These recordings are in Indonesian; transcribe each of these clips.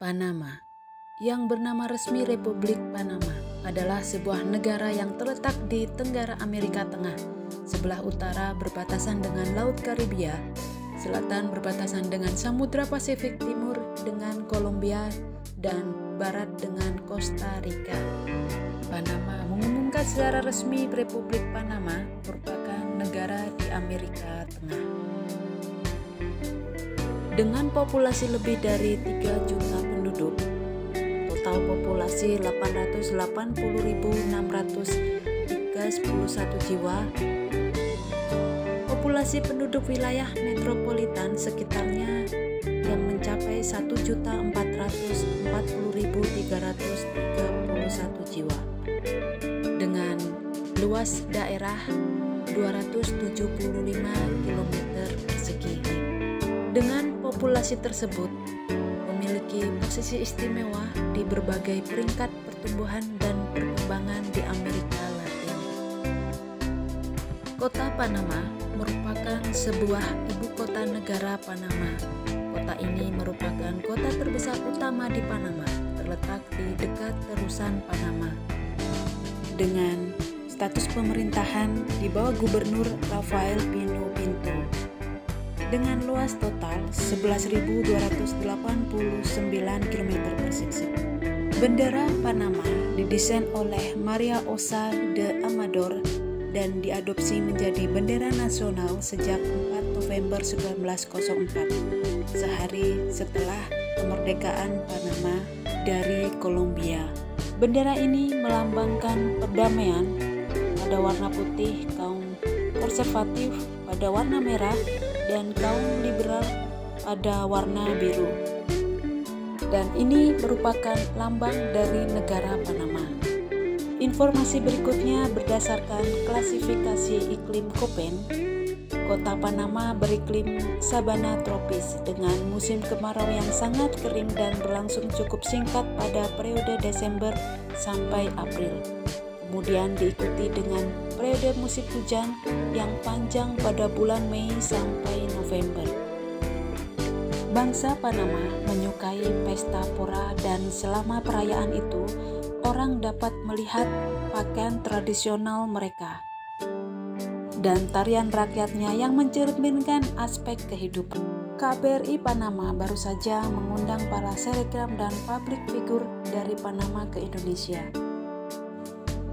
Panama, yang bernama resmi Republik Panama, adalah sebuah negara yang terletak di Tenggara Amerika Tengah. Sebelah utara berbatasan dengan Laut Karibia, selatan berbatasan dengan Samudra Pasifik, timur dengan Kolombia, dan barat dengan Costa Rica. Panama mengumumkan secara resmi Republik Panama merupakan negara di Amerika Tengah. Dengan populasi lebih dari 3 juta penduduk, total populasi 880.631 jiwa, populasi penduduk wilayah metropolitan sekitarnya yang mencapai 1.440.331 jiwa, dengan luas daerah 275 km persegi. Dengan populasi tersebut memiliki posisi istimewa di berbagai peringkat pertumbuhan dan perkembangan di Amerika Latin. Kota Panama merupakan sebuah ibu kota negara Panama. Kota ini merupakan kota terbesar utama di Panama, terletak di dekat terusan Panama, dengan status pemerintahan di bawah Gubernur Rafael Pino Pinto, dengan luas total 11.289 km persegi. Bendera Panama didesain oleh Maria Ossa de Amador dan diadopsi menjadi bendera nasional sejak 4 November 1904, sehari setelah kemerdekaan Panama dari Kolombia. Bendera ini melambangkan perdamaian pada warna putih, kaum konservatif pada warna merah, dan kaum liberal pada warna biru. Dan ini merupakan lambang dari negara Panama. Informasi berikutnya berdasarkan klasifikasi iklim Köppen. Kota Panama beriklim sabana tropis dengan musim kemarau yang sangat kering dan berlangsung cukup singkat pada periode Desember sampai April. Kemudian diikuti dengan periode musim hujan yang panjang pada bulan Mei sampai November. Bangsa Panama menyukai pesta pora dan selama perayaan itu orang dapat melihat pakaian tradisional mereka dan tarian rakyatnya yang mencerminkan aspek kehidupan. KBRI Panama baru saja mengundang para selebgram dan publik figur dari Panama ke Indonesia.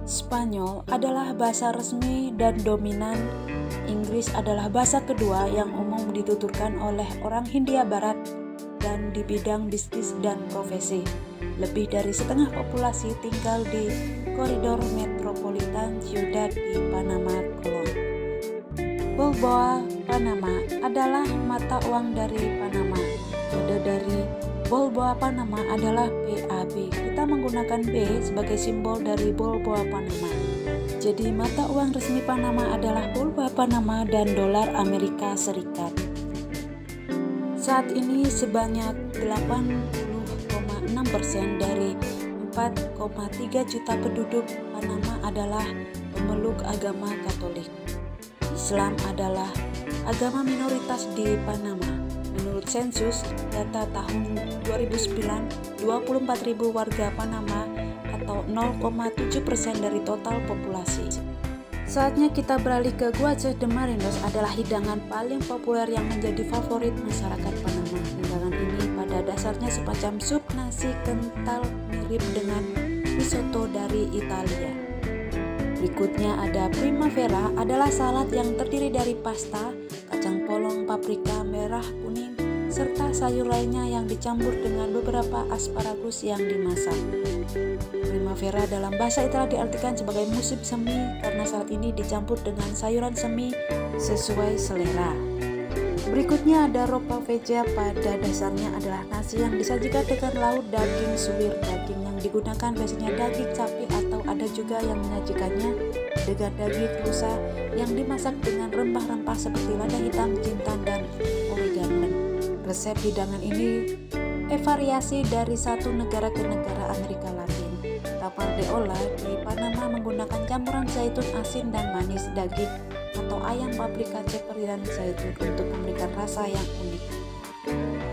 Spanyol adalah bahasa resmi dan dominan. Inggris adalah bahasa kedua yang umum dituturkan oleh orang Hindia Barat dan di bidang bisnis dan profesi. Lebih dari setengah populasi tinggal di koridor metropolitan Ciudad di Panama, Colón. Balboa Panama adalah mata uang dari Panama. Kode dari Balboa Panama adalah BAB. Kita menggunakan B sebagai simbol dari Balboa Panama. Jadi mata uang resmi Panama adalah Balboa Panama dan dolar Amerika Serikat. Saat ini sebanyak 80,6% dari 4,3 juta penduduk Panama adalah pemeluk agama Katolik. Islam adalah agama minoritas di Panama. Menurut sensus data tahun 2009, 24.000 warga Panama atau 0,7% dari total populasi. Saatnya kita beralih ke Guache de Marinos, adalah hidangan paling populer yang menjadi favorit masyarakat Panama. Hidangan ini pada dasarnya semacam sup nasi kental mirip dengan risotto dari Italia. Berikutnya ada primavera, adalah salad yang terdiri dari pasta, kacang polong, paprika, merah, kuning, serta sayur lainnya yang dicampur dengan beberapa asparagus yang dimasak. Primavera dalam bahasa Italia diartikan sebagai musim semi karena saat ini dicampur dengan sayuran semi sesuai selera. Berikutnya ada ropa veggia, pada dasarnya adalah nasi yang disajikan dengan lauk daging suwir. Daging yang digunakan biasanya daging sapi atau ada juga yang menyajikannya dengan daging rusa yang dimasak dengan rempah-rempah seperti lada hitam, jintan, dan oregano. Resep hidangan ini variasi dari satu negara ke negara Amerika Latin. Tapal de olla di Panama menggunakan campuran zaitun asin dan manis, daging atau ayam, paprika, caper, dan zaitun untuk memberikan rasa yang unik.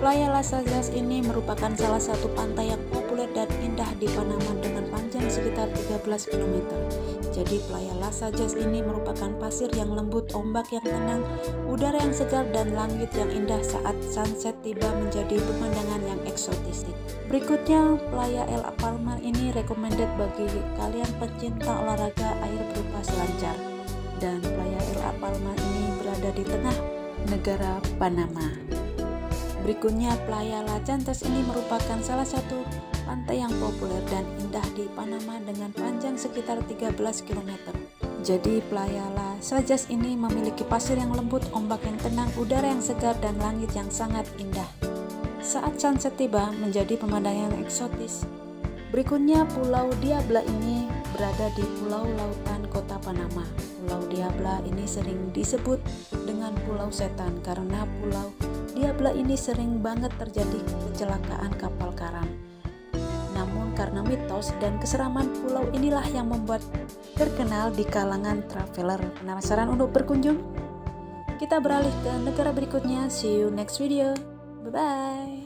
Playa Las Ajas ini merupakan salah satu pantai yang populer dan indah di Panama dengan panjang sekitar 13 km. Jadi Playa Las Ajas ini merupakan pasir yang lembut, ombak yang tenang, udara yang segar, dan langit yang indah saat sunset tiba menjadi pemandangan yang eksotis. Berikutnya, Playa El Palmar ini recommended bagi kalian pecinta olahraga air berupa selancar. Dan Playa El Palmar ini berada di tengah negara Panama. Berikutnya, Playa Las Chantas ini merupakan salah satu pantai yang populer dan indah di Panama dengan panjang sekitar 13 km. Jadi Playa Las Ajas ini memiliki pasir yang lembut, ombak yang tenang, udara yang segar, dan langit yang sangat indah. Saat sunset tiba menjadi pemandangan yang eksotis. Berikutnya, Pulau Diabla ini berada di Pulau Lautan Kota Panama. Pulau Diabla ini sering disebut dengan Pulau Setan karena Pulau Diabla ini sering banget terjadi kecelakaan kapal karam. Namun karena mitos dan keseraman pulau inilah yang membuat terkenal di kalangan traveler. Penasaran untuk berkunjung? Kita beralih ke negara berikutnya. See you next video. Bye-bye.